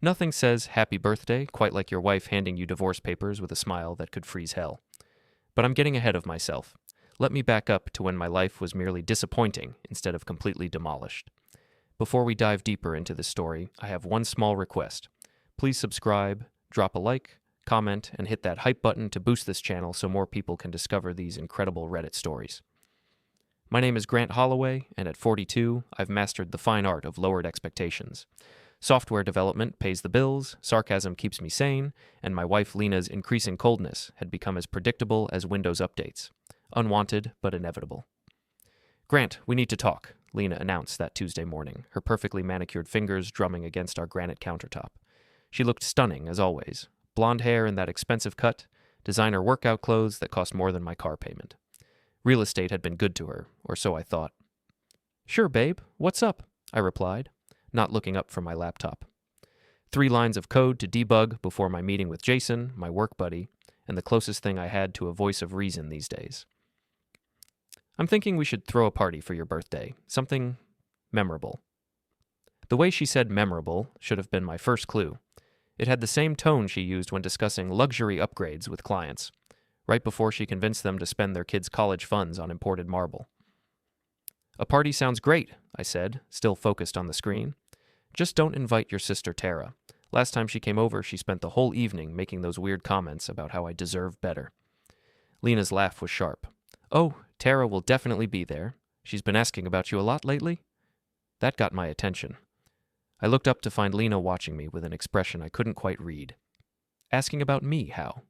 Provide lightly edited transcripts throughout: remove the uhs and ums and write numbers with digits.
Nothing says happy birthday quite like your wife handing you divorce papers with a smile that could freeze hell. But I'm getting ahead of myself. Let me back up to when my life was merely disappointing instead of completely demolished. Before we dive deeper into this story, I have one small request. Please subscribe, drop a like, comment, and hit that hype button to boost this channel so more people can discover these incredible Reddit stories. My name is Grant Holloway, and at 42, I've mastered the fine art of lowered expectations. Software development pays the bills, sarcasm keeps me sane, and my wife Lena's increasing coldness had become as predictable as Windows updates. Unwanted, but inevitable. "Grant, we need to talk," Lena announced that Tuesday morning, her perfectly manicured fingers drumming against our granite countertop. She looked stunning, as always. Blonde hair in that expensive cut, designer workout clothes that cost more than my car payment. Real estate had been good to her, or so I thought. "Sure, babe. What's up?" I replied, not looking up from my laptop. 3 lines of code to debug before my meeting with Jason, my work buddy, and the closest thing I had to a voice of reason these days. "I'm thinking we should throw a party for your birthday. Something memorable." The way she said memorable should have been my first clue. It had the same tone she used when discussing luxury upgrades with clients, right before she convinced them to spend their kids' college funds on imported marble. "A party sounds great," I said, still focused on the screen. "Just don't invite your sister Tara. Last time she came over, she spent the whole evening making those weird comments about how I deserve better." Lena's laugh was sharp. "Oh, Tara will definitely be there. She's been asking about you a lot lately." That got my attention. I looked up to find Lena watching me with an expression I couldn't quite read. "Asking about me, how?"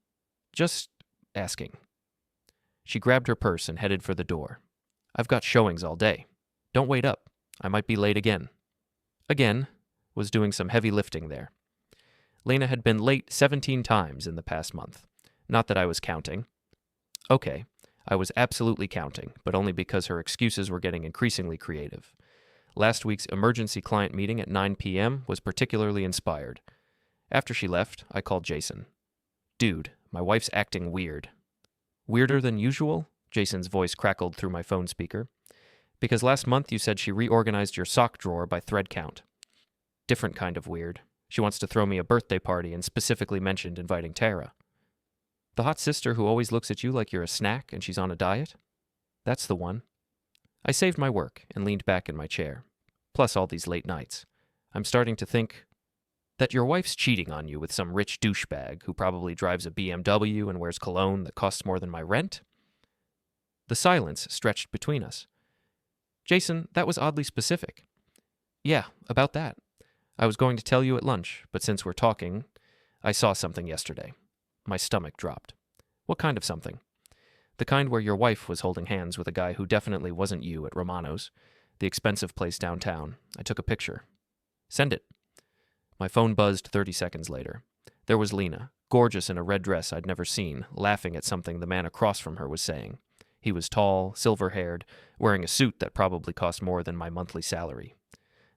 "Just asking." She grabbed her purse and headed for the door. "I've got showings all day. Don't wait up. I might be late again." Again, was doing some heavy lifting there. Lena had been late 17 times in the past month. Not that I was counting. Okay, I was absolutely counting, but only because her excuses were getting increasingly creative. Last week's emergency client meeting at 9 p.m. was particularly inspired. After she left, I called Jason. "Dude, my wife's acting weird." "Weirder than usual?" Jason's voice crackled through my phone speaker. "Because last month you said she reorganized your sock drawer by thread count." "Different kind of weird. She wants to throw me a birthday party and specifically mentioned inviting Tara." "The hot sister who always looks at you like you're a snack and she's on a diet?" "That's the one." I saved my work and leaned back in my chair. Plus all these late nights. I'm starting to think that your wife's cheating on you with some rich douchebag who probably drives a BMW and wears cologne that costs more than my rent? The silence stretched between us. "Jason, that was oddly specific." "Yeah, about that. I was going to tell you at lunch, but since we're talking, I saw something yesterday." My stomach dropped. "What kind of something?" "The kind where your wife was holding hands with a guy who definitely wasn't you at Romano's, the expensive place downtown. I took a picture." "Send it." My phone buzzed 30 seconds later. There was Lena, gorgeous in a red dress I'd never seen, laughing at something the man across from her was saying. He was tall, silver-haired, wearing a suit that probably cost more than my monthly salary.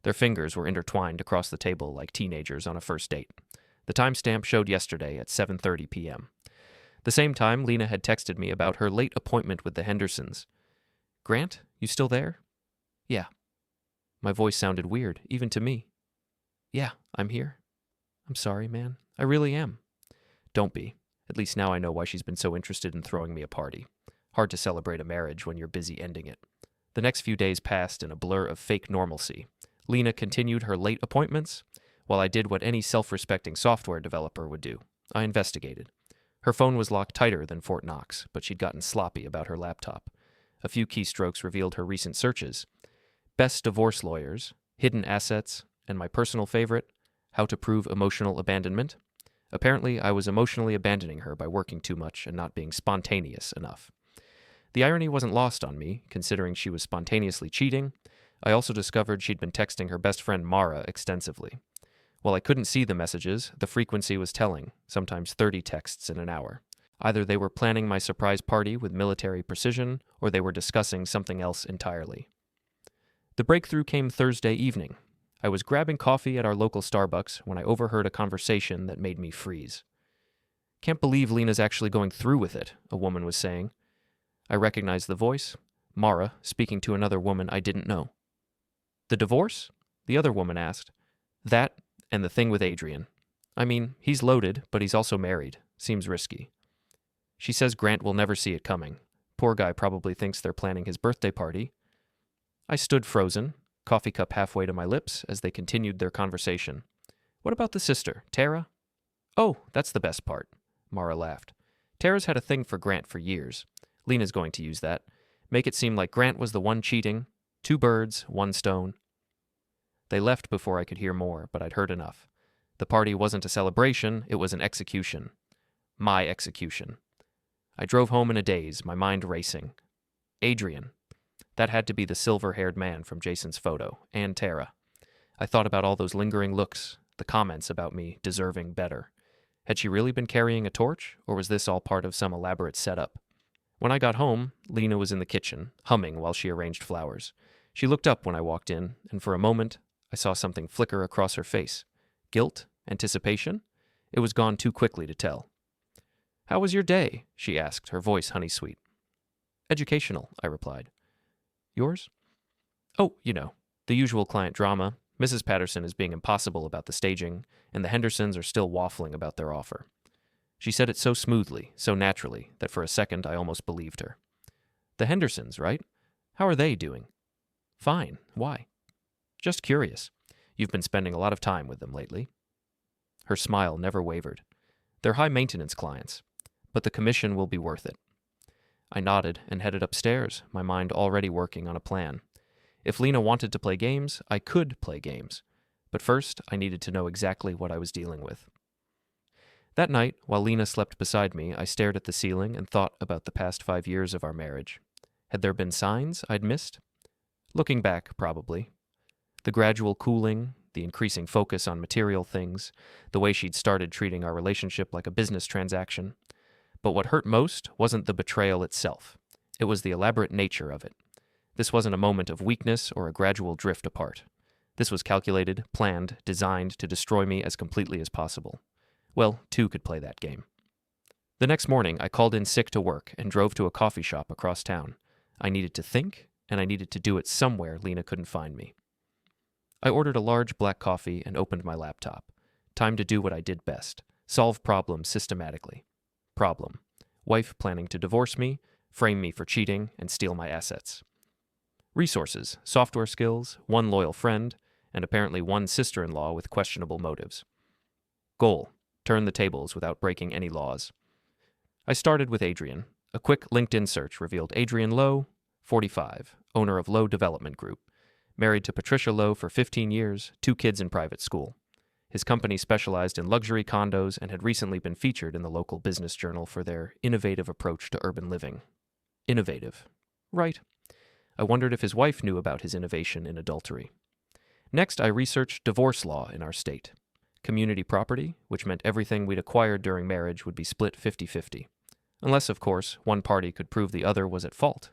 Their fingers were intertwined across the table like teenagers on a first date. The timestamp showed yesterday at 7:30 p.m. The same time, Lena had texted me about her late appointment with the Hendersons. "Grant, you still there?" "Yeah." My voice sounded weird, even to me. "Yeah, I'm here." "I'm sorry, man. I really am." "Don't be. At least now I know why she's been so interested in throwing me a party. Hard to celebrate a marriage when you're busy ending it." The next few days passed in a blur of fake normalcy. Lena continued her late appointments, while I did what any self-respecting software developer would do. I investigated. Her phone was locked tighter than Fort Knox, but she'd gotten sloppy about her laptop. A few keystrokes revealed her recent searches. Best divorce lawyers, hidden assets, and my personal favorite, how to prove emotional abandonment. Apparently, I was emotionally abandoning her by working too much and not being spontaneous enough. The irony wasn't lost on me, considering she was spontaneously cheating. I also discovered she'd been texting her best friend Mara extensively. While I couldn't see the messages, the frequency was telling, sometimes 30 texts in an hour. Either they were planning my surprise party with military precision, or they were discussing something else entirely. The breakthrough came Thursday evening. I was grabbing coffee at our local Starbucks when I overheard a conversation that made me freeze. "Can't believe Lena's actually going through with it," a woman was saying. I recognized the voice. Mara, speaking to another woman I didn't know. "The divorce?" the other woman asked. "That And the thing with Adrian. I mean, he's loaded, but he's also married. Seems risky. She says Grant will never see it coming. Poor guy probably thinks they're planning his birthday party. I stood frozen, coffee cup halfway to my lips, as they continued their conversation. What about the sister, Tara? Oh, that's the best part, Mara laughed. Tara's had a thing for Grant for years. Lena's going to use that. Make it seem like Grant was the one cheating. 2 birds, 1 stone. They left before I could hear more, but I'd heard enough. The party wasn't a celebration, it was an execution. My execution. I drove home in a daze, my mind racing. Adrian. That had to be the silver-haired man from Jason's photo, and Tara. I thought about all those lingering looks, the comments about me deserving better. Had she really been carrying a torch, or was this all part of some elaborate setup? When I got home, Lena was in the kitchen, humming while she arranged flowers. She looked up when I walked in, and for a moment, I saw something flicker across her face. Guilt? Anticipation? It was gone too quickly to tell. How was your day? She asked, her voice honey-sweet. Educational, I replied. Yours? Oh, you know, the usual client drama. Mrs. Patterson is being impossible about the staging, and the Hendersons are still waffling about their offer. She said it so smoothly, so naturally, that for a second I almost believed her. The Hendersons, right? How are they doing? Fine. Why? Just curious. You've been spending a lot of time with them lately. Her smile never wavered. They're high-maintenance clients, but the commission will be worth it. I nodded and headed upstairs, my mind already working on a plan. If Lena wanted to play games, I could play games. But first, I needed to know exactly what I was dealing with. That night, while Lena slept beside me, I stared at the ceiling and thought about the past 5 years of our marriage. Had there been signs I'd missed? Looking back, probably. The gradual cooling, the increasing focus on material things, the way she'd started treating our relationship like a business transaction. But what hurt most wasn't the betrayal itself. It was the elaborate nature of it. This wasn't a moment of weakness or a gradual drift apart. This was calculated, planned, designed to destroy me as completely as possible. Well, 2 could play that game. The next morning, I called in sick to work and drove to a coffee shop across town. I needed to think, and I needed to do it somewhere Lena couldn't find me. I ordered a large black coffee and opened my laptop. Time to do what I did best, solve problems systematically. Problem. Wife planning to divorce me, frame me for cheating, and steal my assets. Resources, software skills, 1 loyal friend, and apparently 1 sister-in-law with questionable motives. Goal. Turn the tables without breaking any laws. I started with Adrian. A quick LinkedIn search revealed Adrian Lowe, 45, owner of Lowe Development Group, married to Patricia Lowe for 15 years, 2 kids in private school. His company specialized in luxury condos and had recently been featured in the local business journal for their innovative approach to urban living. Innovative. Right. I wondered if his wife knew about his innovation in adultery. Next, I researched divorce law in our state. Community property, which meant everything we'd acquired during marriage would be split 50-50. Unless, of course, one party could prove the other was at fault.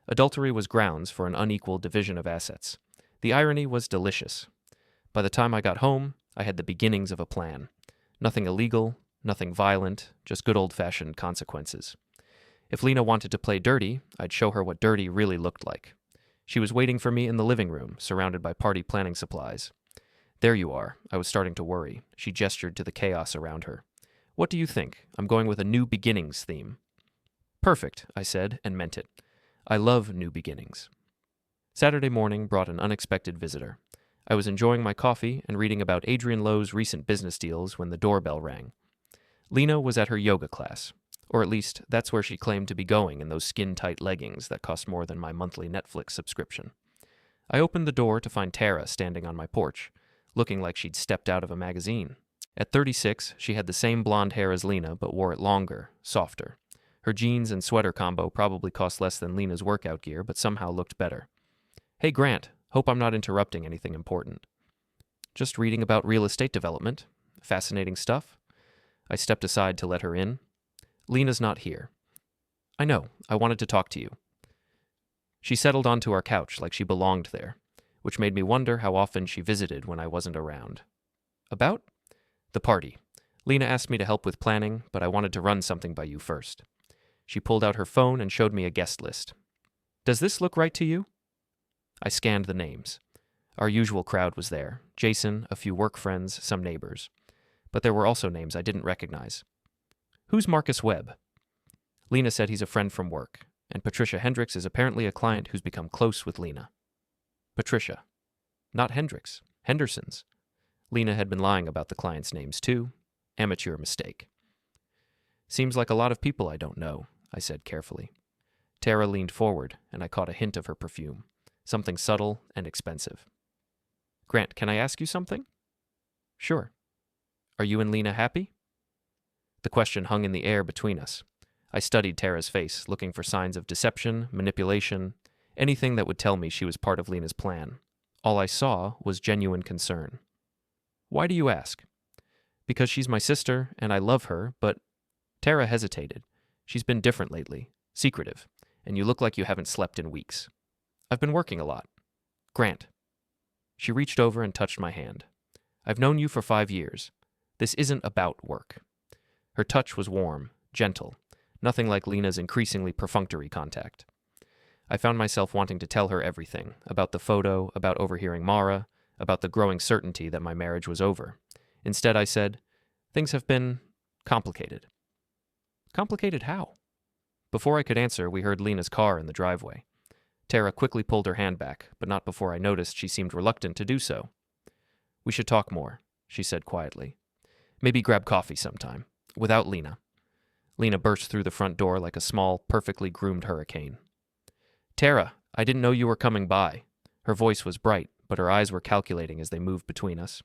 Adultery was grounds for an unequal division of assets. The irony was delicious. By the time I got home, I had the beginnings of a plan. Nothing illegal, nothing violent, just good old-fashioned consequences. If Lena wanted to play dirty, I'd show her what dirty really looked like. She was waiting for me in the living room, surrounded by party planning supplies. There you are. I was starting to worry. She gestured to the chaos around her. What do you think? I'm going with a new beginnings theme. Perfect, I said, and meant it. I love new beginnings. Saturday morning brought an unexpected visitor. I was enjoying my coffee and reading about Adrian Lowe's recent business deals when the doorbell rang. Lena was at her yoga class, or at least that's where she claimed to be going in those skin-tight leggings that cost more than my monthly Netflix subscription. I opened the door to find Tara standing on my porch, looking like she'd stepped out of a magazine. At 36, she had the same blonde hair as Lena, but wore it longer, softer. Her jeans and sweater combo probably cost less than Lena's workout gear, but somehow looked better. Hey, Grant, hope I'm not interrupting anything important. Just reading about real estate development. Fascinating stuff. I stepped aside to let her in. Lena's not here. I know, I wanted to talk to you. She settled onto our couch like she belonged there, which made me wonder how often she visited when I wasn't around. About? The party. Lena asked me to help with planning, but I wanted to run something by you first. She pulled out her phone and showed me a guest list. Does this look right to you? I scanned the names. Our usual crowd was there: Jason, a few work friends, some neighbors. But there were also names I didn't recognize. "Who's Marcus Webb?" Lena said he's a friend from work, and Patricia Hendricks is apparently a client who's become close with Lena. Patricia. Not Hendricks. Henderson's. Lena had been lying about the clients' names too. Amateur mistake. "Seems like a lot of people I don't know," I said carefully. Tara leaned forward, and I caught a hint of her perfume, something subtle and expensive. "Grant, can I ask you something?" "Sure." "Are you and Lena happy?" The question hung in the air between us. I studied Tara's face, looking for signs of deception, manipulation, anything that would tell me she was part of Lena's plan. All I saw was genuine concern. "Why do you ask?" "Because she's my sister, and I love her, but—" Tara hesitated. "She's been different lately, secretive, and you look like you haven't slept in weeks." "I've been working a lot." "Grant." She reached over and touched my hand. "I've known you for 5 years. This isn't about work." Her touch was warm, gentle, nothing like Lena's increasingly perfunctory contact. I found myself wanting to tell her everything, about the photo, about overhearing Mara, about the growing certainty that my marriage was over. Instead, I said, "Things have been complicated." "Complicated how?" Before I could answer, we heard Lena's car in the driveway. Tara quickly pulled her hand back, but not before I noticed she seemed reluctant to do so. "We should talk more," she said quietly. "Maybe grab coffee sometime, without Lena." Lena burst through the front door like a small, perfectly groomed hurricane. "Tara, I didn't know you were coming by." Her voice was bright, but her eyes were calculating as they moved between us.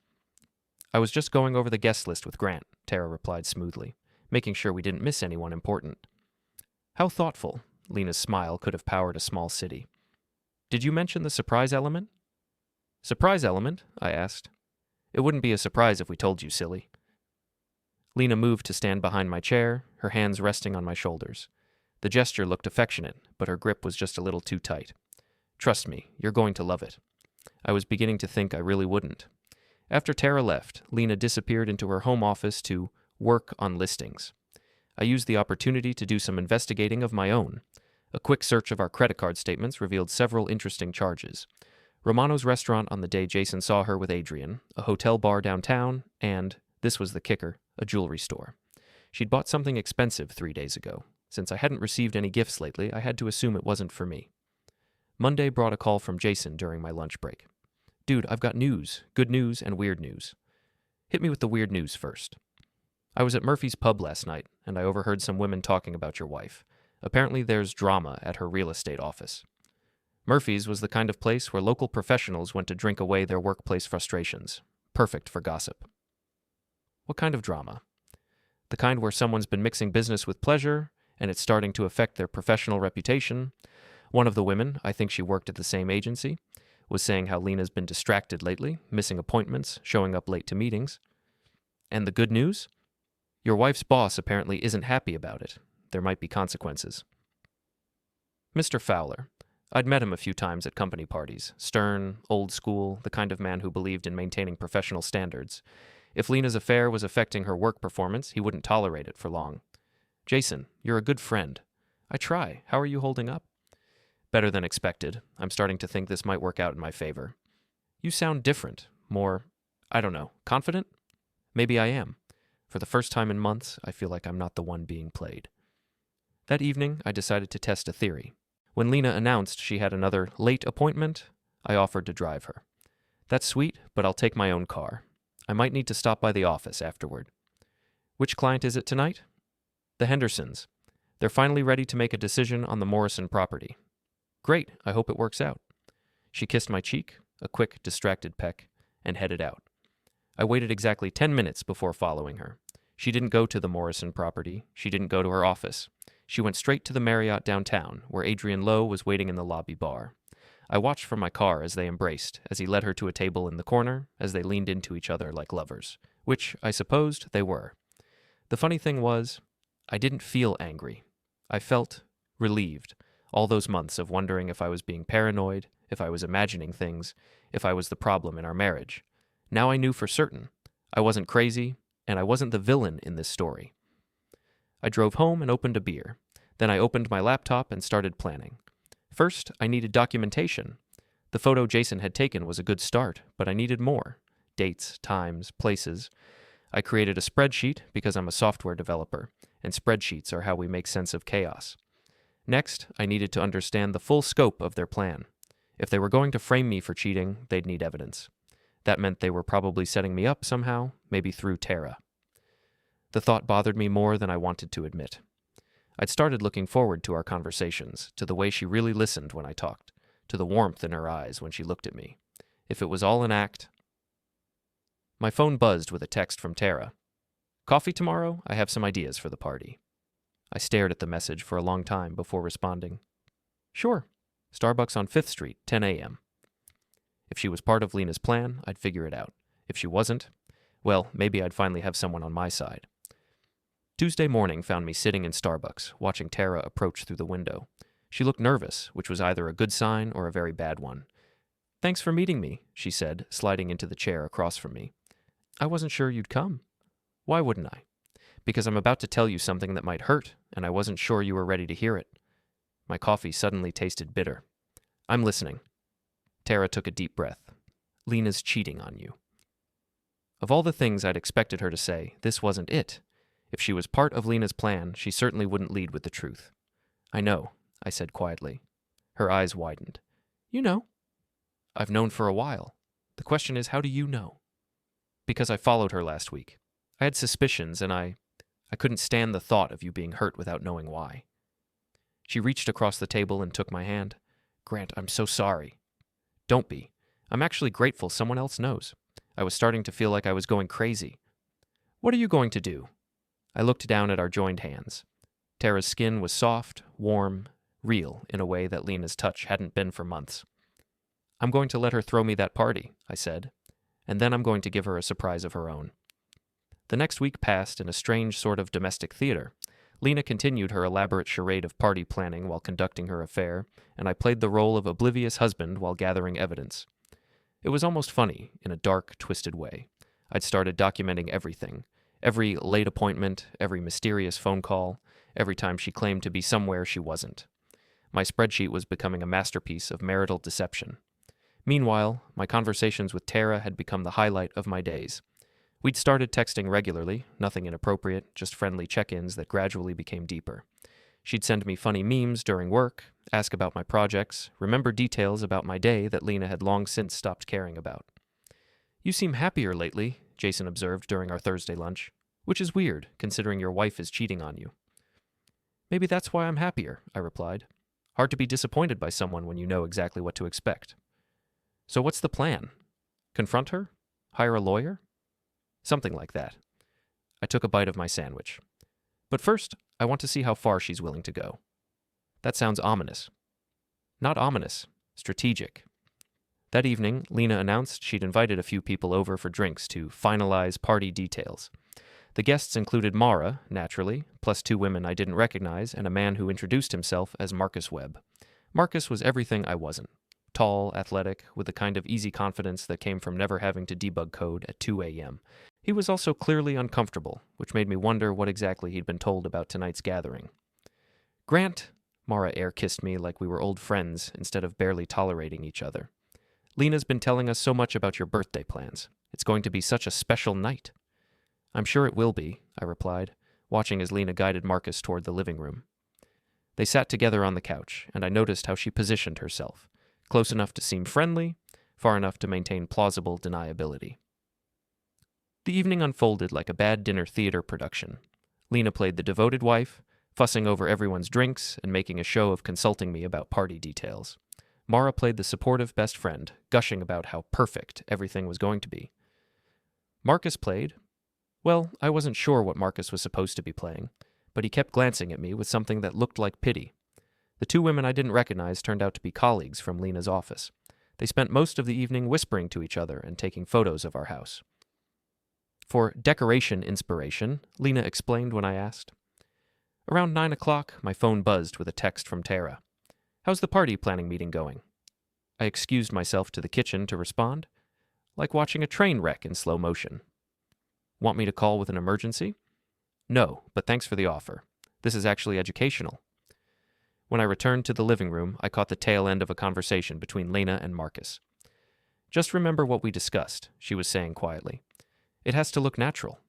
"I was just going over the guest list with Grant," Tara replied smoothly, making sure we didn't miss anyone important. "How thoughtful." Lena's smile could have powered a small city. "Did you mention the surprise element?" "Surprise element?" I asked. "It wouldn't be a surprise if we told you, silly." Lena moved to stand behind my chair, her hands resting on my shoulders. The gesture looked affectionate, but her grip was just a little too tight. "Trust me, you're going to love it." I was beginning to think I really wouldn't. After Tara left, Lena disappeared into her home office to work on listings. I used the opportunity to do some investigating of my own. A quick search of our credit card statements revealed several interesting charges. Romano's restaurant on the day Jason saw her with Adrian, a hotel bar downtown, and, this was the kicker, a jewelry store. She'd bought something expensive 3 days ago. Since I hadn't received any gifts lately, I had to assume it wasn't for me. Monday brought a call from Jason during my lunch break. "Dude, I've got news. Good news and weird news." "Hit me with the weird news first." "I was at Murphy's pub last night, and I overheard some women talking about your wife. Apparently there's drama at her real estate office." Murphy's was the kind of place where local professionals went to drink away their workplace frustrations. Perfect for gossip. "What kind of drama?" "The kind where someone's been mixing business with pleasure, and it's starting to affect their professional reputation. One of the women, I think she worked at the same agency, was saying how Lena's been distracted lately, missing appointments, showing up late to meetings." "And the good news?" "Your wife's boss apparently isn't happy about it. There might be consequences." Mr. Fowler. I'd met him a few times at company parties. Stern, old school, the kind of man who believed in maintaining professional standards. If Lena's affair was affecting her work performance, he wouldn't tolerate it for long. "Jason, you're a good friend." "I try. How are you holding up?" "Better than expected. I'm starting to think this might work out in my favor." "You sound different. More, I don't know, confident?" "Maybe I am. For the first time in months, I feel like I'm not the one being played." That evening, I decided to test a theory. When Lena announced she had another late appointment, I offered to drive her. "That's sweet, but I'll take my own car. I might need to stop by the office afterward." "Which client is it tonight?" "The Hendersons. They're finally ready to make a decision on the Morrison property." "Great, I hope it works out." She kissed my cheek, a quick, distracted peck, and headed out. I waited exactly 10 minutes before following her. She didn't go to the Morrison property. She didn't go to her office. She went straight to the Marriott downtown, where Adrian Lowe was waiting in the lobby bar. I watched from my car as they embraced, as he led her to a table in the corner, as they leaned into each other like lovers, which, I supposed, they were. The funny thing was, I didn't feel angry. I felt relieved. All those months of wondering if I was being paranoid, if I was imagining things, if I was the problem in our marriage. Now I knew for certain. I wasn't crazy, and I wasn't the villain in this story. I drove home and opened a beer. Then I opened my laptop and started planning. First, I needed documentation. The photo Jason had taken was a good start, but I needed more. Dates, times, places. I created a spreadsheet because I'm a software developer, and spreadsheets are how we make sense of chaos. Next, I needed to understand the full scope of their plan. If they were going to frame me for cheating, they'd need evidence. That meant they were probably setting me up somehow, maybe through Tara. The thought bothered me more than I wanted to admit. I'd started looking forward to our conversations, to the way she really listened when I talked, to the warmth in her eyes when she looked at me. If it was all an act... My phone buzzed with a text from Tara. "Coffee tomorrow? I have some ideas for the party." I stared at the message for a long time before responding. "Sure. Starbucks on 5th Street, 10 a.m. If she was part of Lena's plan, I'd figure it out. If she wasn't, well, maybe I'd finally have someone on my side. Tuesday morning found me sitting in Starbucks, watching Tara approach through the window. She looked nervous, which was either a good sign or a very bad one. "Thanks for meeting me," she said, sliding into the chair across from me. "I wasn't sure you'd come." "Why wouldn't I?" "Because I'm about to tell you something that might hurt, and I wasn't sure you were ready to hear it." My coffee suddenly tasted bitter. "I'm listening." Tara took a deep breath. "Lena's cheating on you." Of all the things I'd expected her to say, this wasn't it. If she was part of Lena's plan, she certainly wouldn't lead with the truth. "I know," I said quietly. Her eyes widened. "You know?" "I've known for a while. The question is, how do you know?" "Because I followed her last week. I had suspicions, and I couldn't stand the thought of you being hurt without knowing why." She reached across the table and took my hand. "Grant, I'm so sorry." "Don't be. I'm actually grateful someone else knows. I was starting to feel like I was going crazy." "What are you going to do?" I looked down at our joined hands. Tara's skin was soft, warm, real in a way that Lena's touch hadn't been for months. "I'm going to let her throw me that party," I said, "and then I'm going to give her a surprise of her own." The next week passed in a strange sort of domestic theater. Lena continued her elaborate charade of party planning while conducting her affair, and I played the role of oblivious husband while gathering evidence. It was almost funny, in a dark, twisted way. I'd started documenting everything. Every late appointment, every mysterious phone call, every time she claimed to be somewhere she wasn't. My spreadsheet was becoming a masterpiece of marital deception. Meanwhile, my conversations with Tara had become the highlight of my days. We'd started texting regularly, nothing inappropriate, just friendly check-ins that gradually became deeper. She'd send me funny memes during work, ask about my projects, remember details about my day that Lena had long since stopped caring about. "You seem happier lately," Jason observed during our Thursday lunch, "which is weird, considering your wife is cheating on you." "Maybe that's why I'm happier," I replied. "Hard to be disappointed by someone when you know exactly what to expect." "So what's the plan? Confront her? Hire a lawyer?" "Something like that." I took a bite of my sandwich. "But first, I want to see how far she's willing to go." "That sounds ominous." "Not ominous. Strategic." That evening, Lena announced she'd invited a few people over for drinks to finalize party details. The guests included Mara, naturally, plus 2 women I didn't recognize and a man who introduced himself as Marcus Webb. Marcus was everything I wasn't. Tall, athletic, with the kind of easy confidence that came from never having to debug code at 2 a.m. He was also clearly uncomfortable, which made me wonder what exactly he'd been told about tonight's gathering. "Grant," Mara air-kissed me like we were old friends instead of barely tolerating each other. "Lena's been telling us so much about your birthday plans. It's going to be such a special night." "I'm sure it will be," I replied, watching as Lena guided Marcus toward the living room. They sat together on the couch, and I noticed how she positioned herself, close enough to seem friendly, far enough to maintain plausible deniability. The evening unfolded like a bad dinner theater production. Lena played the devoted wife, fussing over everyone's drinks and making a show of consulting me about party details. Mara played the supportive best friend, gushing about how perfect everything was going to be. Marcus played... Well, I wasn't sure what Marcus was supposed to be playing, but he kept glancing at me with something that looked like pity. The 2 women I didn't recognize turned out to be colleagues from Lena's office. They spent most of the evening whispering to each other and taking photos of our house. For decoration inspiration, Lena explained when I asked. Around 9 o'clock, my phone buzzed with a text from Tara. "How's the party planning meeting going?" I excused myself to the kitchen to respond. "Like watching a train wreck in slow motion." "Want me to call with an emergency?" "No, but thanks for the offer. This is actually educational." When I returned to the living room, I caught the tail end of a conversation between Lena and Marcus. "Just remember what we discussed," she was saying quietly. "It has to look natural."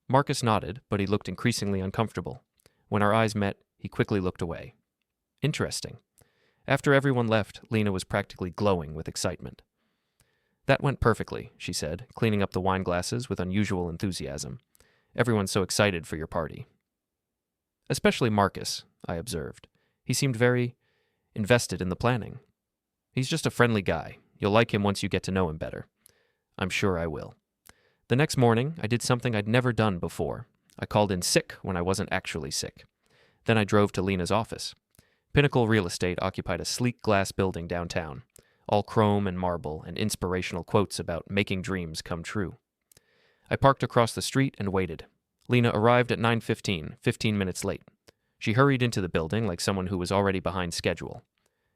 Marcus nodded, but he looked increasingly uncomfortable. When our eyes met, he quickly looked away. Interesting. After everyone left, Lena was practically glowing with excitement. "That went perfectly," she said, cleaning up the wine glasses with unusual enthusiasm. "Everyone's so excited for your party." "Especially Marcus," I observed. He seemed very invested in the planning. "He's just a friendly guy. You'll like him once you get to know him better." "I'm sure I will." The next morning, I did something I'd never done before. I called in sick when I wasn't actually sick. Then I drove to Lena's office. Pinnacle Real Estate occupied a sleek glass building downtown, all chrome and marble and inspirational quotes about making dreams come true. I parked across the street and waited. Lena arrived at 9:15, 15 minutes late. She hurried into the building like someone who was already behind schedule.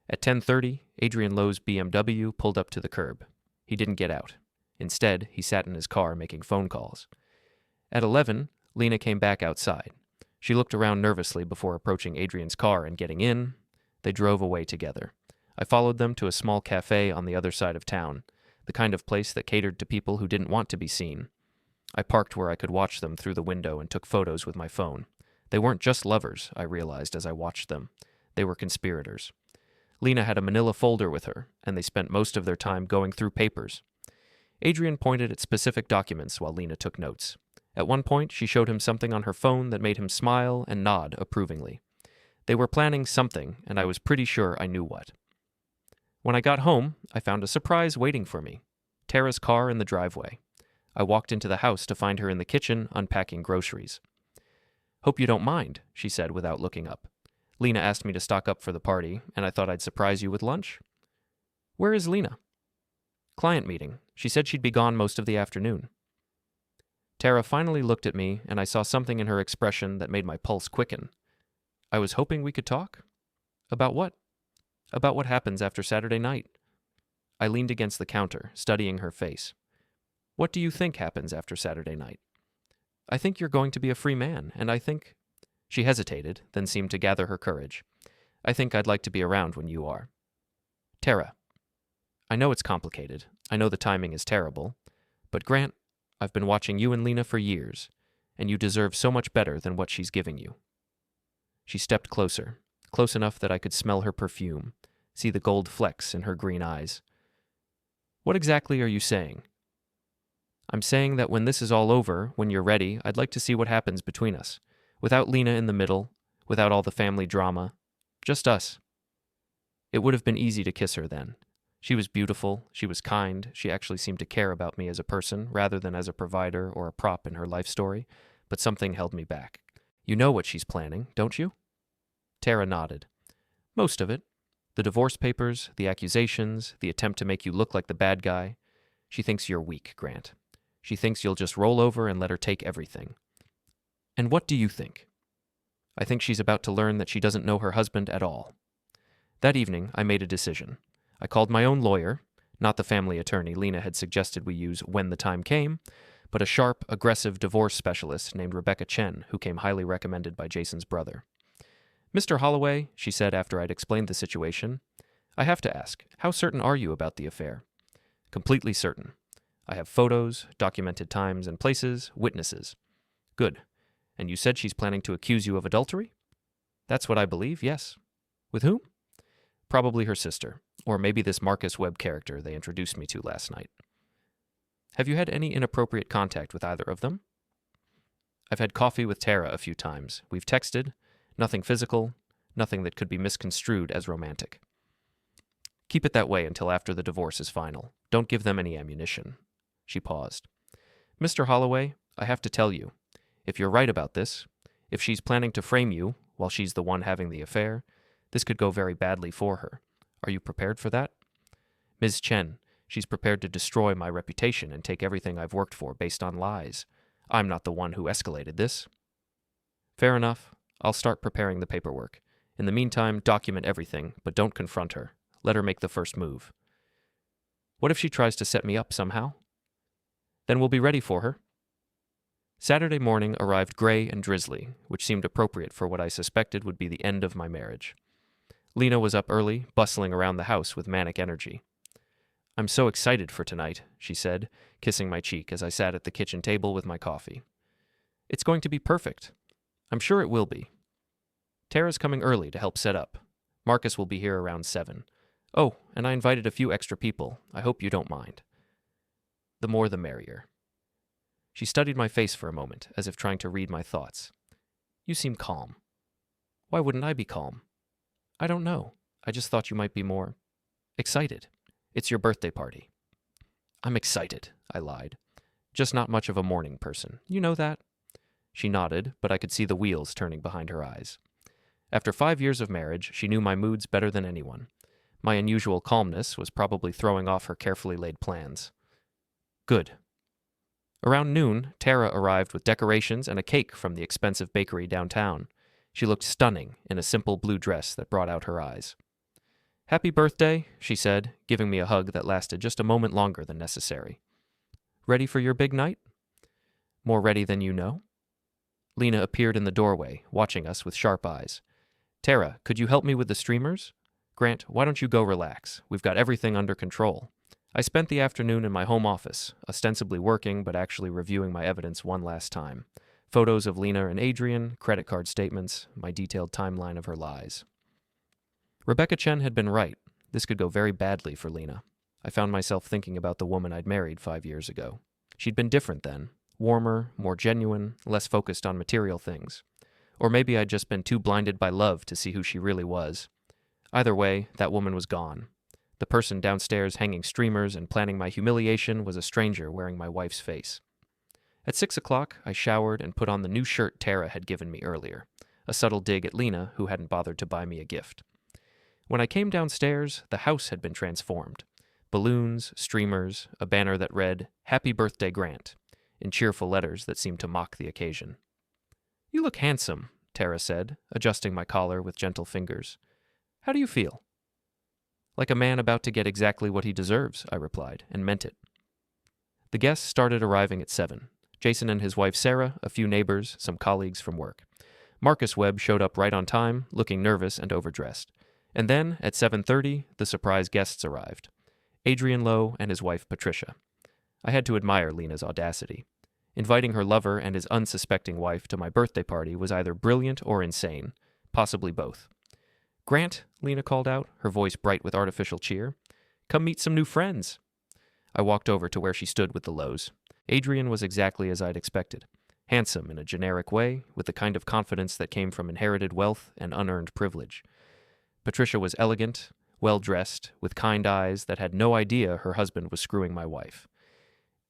At 10:30, Adrian Lowe's BMW pulled up to the curb. He didn't get out. Instead, he sat in his car making phone calls. At 11, Lena came back outside. She looked around nervously before approaching Adrian's car and getting in. They drove away together. I followed them to a small cafe on the other side of town, the kind of place that catered to people who didn't want to be seen. I parked where I could watch them through the window and took photos with my phone. They weren't just lovers, I realized as I watched them. They were conspirators. Lena had a manila folder with her, and they spent most of their time going through papers. Adrian pointed at specific documents while Lena took notes. At one point, she showed him something on her phone that made him smile and nod approvingly. They were planning something, and I was pretty sure I knew what. When I got home, I found a surprise waiting for me. Tara's car in the driveway. I walked into the house to find her in the kitchen unpacking groceries. "Hope you don't mind," she said without looking up. "Lena asked me to stock up for the party, and I thought I'd surprise you with lunch." "Where is Lena?" "Client meeting. She said she'd be gone most of the afternoon." Tara finally looked at me, and I saw something in her expression that made my pulse quicken. "I was hoping we could talk." "About what?" "About what happens after Saturday night." I leaned against the counter, studying her face. "What do you think happens after Saturday night?" "I think you're going to be a free man, and I think—" She hesitated, then seemed to gather her courage. "I think I'd like to be around when you are." "Tara, I know it's complicated. I know the timing is terrible. But Grant, I've been watching you and Lena for years, and you deserve so much better than what she's giving you." She stepped closer, close enough that I could smell her perfume, see the gold flecks in her green eyes. "What exactly are you saying?" "I'm saying that when this is all over, when you're ready, I'd like to see what happens between us. Without Lena in the middle, without all the family drama. Just us." It would have been easy to kiss her then. She was beautiful, she was kind, she actually seemed to care about me as a person, rather than as a provider or a prop in her life story, but something held me back. "You know what she's planning, don't you?" Tara nodded. "Most of it. The divorce papers, the accusations, the attempt to make you look like the bad guy. She thinks you're weak, Grant. She thinks you'll just roll over and let her take everything." "And what do you think?" "I think she's about to learn that she doesn't know her husband at all." That evening, I made a decision. I called my own lawyer, not the family attorney Lena had suggested we use when the time came, but a sharp, aggressive divorce specialist named Rebecca Chen, who came highly recommended by Jason's brother. "Mr. Holloway," she said after I'd explained the situation, "I have to ask, how certain are you about the affair?" "Completely certain. I have photos, documented times and places, witnesses." "Good. And you said she's planning to accuse you of adultery?" "That's what I believe, yes." "With whom?" "Probably her sister, or maybe this Marcus Webb character they introduced me to last night." "Have you had any inappropriate contact with either of them?" "I've had coffee with Tara a few times. We've texted. Nothing physical, nothing that could be misconstrued as romantic." "Keep it that way until after the divorce is final. Don't give them any ammunition." She paused. "Mr. Holloway, I have to tell you, if you're right about this, if she's planning to frame you while she's the one having the affair, this could go very badly for her. Are you prepared for that? Ms. Chen, she's prepared to destroy my reputation and take everything I've worked for based on lies. I'm not the one who escalated this." "Fair enough. I'll start preparing the paperwork. In the meantime, document everything, but don't confront her. Let her make the first move." "What if she tries to set me up somehow?" "Then we'll be ready for her." Saturday morning arrived gray and drizzly, which seemed appropriate for what I suspected would be the end of my marriage. Lena was up early, bustling around the house with manic energy. "I'm so excited for tonight," she said, kissing my cheek as I sat at the kitchen table with my coffee. "It's going to be perfect. I'm sure it will be. Tara's coming early to help set up. Marcus will be here around 7. Oh, and I invited a few extra people. I hope you don't mind." The more the merrier. She studied my face for a moment, as if trying to read my thoughts. "You seem calm." "Why wouldn't I be calm?" "I don't know. I just thought you might be more excited. It's your birthday party." "I'm excited," I lied. "Just not much of a morning person. You know that?" She nodded, but I could see the wheels turning behind her eyes. After 5 years of marriage, she knew my moods better than anyone. My unusual calmness was probably throwing off her carefully laid plans. Good. Around noon, Tara arrived with decorations and a cake from the expensive bakery downtown. She looked stunning in a simple blue dress that brought out her eyes. "Happy birthday," she said, giving me a hug that lasted just a moment longer than necessary. "Ready for your big night?" "More ready than you know?" Lena appeared in the doorway, watching us with sharp eyes. "Tara, could you help me with the streamers? Grant, why don't you go relax? We've got everything under control." I spent the afternoon in my home office, ostensibly working but actually reviewing my evidence one last time. Photos of Lena and Adrian, credit card statements, my detailed timeline of her lies. Rebecca Chen had been right. This could go very badly for Lena. I found myself thinking about the woman I'd married 5 years ago. She'd been different then. Warmer, more genuine, less focused on material things. Or maybe I'd just been too blinded by love to see who she really was. Either way, that woman was gone. The person downstairs hanging streamers and planning my humiliation was a stranger wearing my wife's face. At 6 o'clock, I showered and put on the new shirt Tara had given me earlier, a subtle dig at Lena, who hadn't bothered to buy me a gift. When I came downstairs, the house had been transformed. Balloons, streamers, a banner that read, "Happy Birthday, Grant," in cheerful letters that seemed to mock the occasion. "You look handsome," Tara said, adjusting my collar with gentle fingers. "How do you feel?" "Like a man about to get exactly what he deserves," I replied, and meant it. The guests started arriving at 7. Jason and his wife Sarah, a few neighbors, some colleagues from work. Marcus Webb showed up right on time, looking nervous and overdressed. And then, at 7:30, the surprise guests arrived. Adrian Lowe and his wife Patricia. I had to admire Lena's audacity. Inviting her lover and his unsuspecting wife to my birthday party was either brilliant or insane, possibly both. "Grant," Lena called out, her voice bright with artificial cheer. "Come meet some new friends." I walked over to where she stood with the Lowes. Adrian was exactly as I'd expected. Handsome in a generic way, with the kind of confidence that came from inherited wealth and unearned privilege. Patricia was elegant, well-dressed, with kind eyes that had no idea her husband was screwing my wife.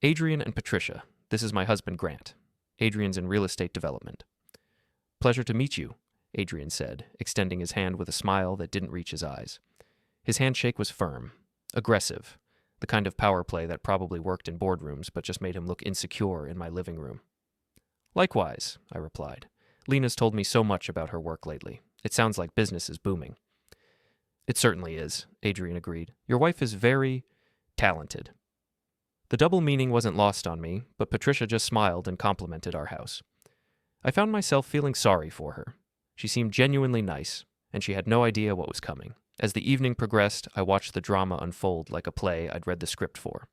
"Adrian and Patricia, this is my husband Grant. Adrian's in real estate development." "Pleasure to meet you," Adrian said, extending his hand with a smile that didn't reach his eyes. His handshake was firm, aggressive, the kind of power play that probably worked in boardrooms but just made him look insecure in my living room. "Likewise," I replied. "Lena's told me so much about her work lately. It sounds like business is booming." "It certainly is," Adrian agreed. "Your wife is very talented." The double meaning wasn't lost on me, but Patricia just smiled and complimented our house. I found myself feeling sorry for her. She seemed genuinely nice, and she had no idea what was coming. As the evening progressed, I watched the drama unfold like a play I'd read the script for.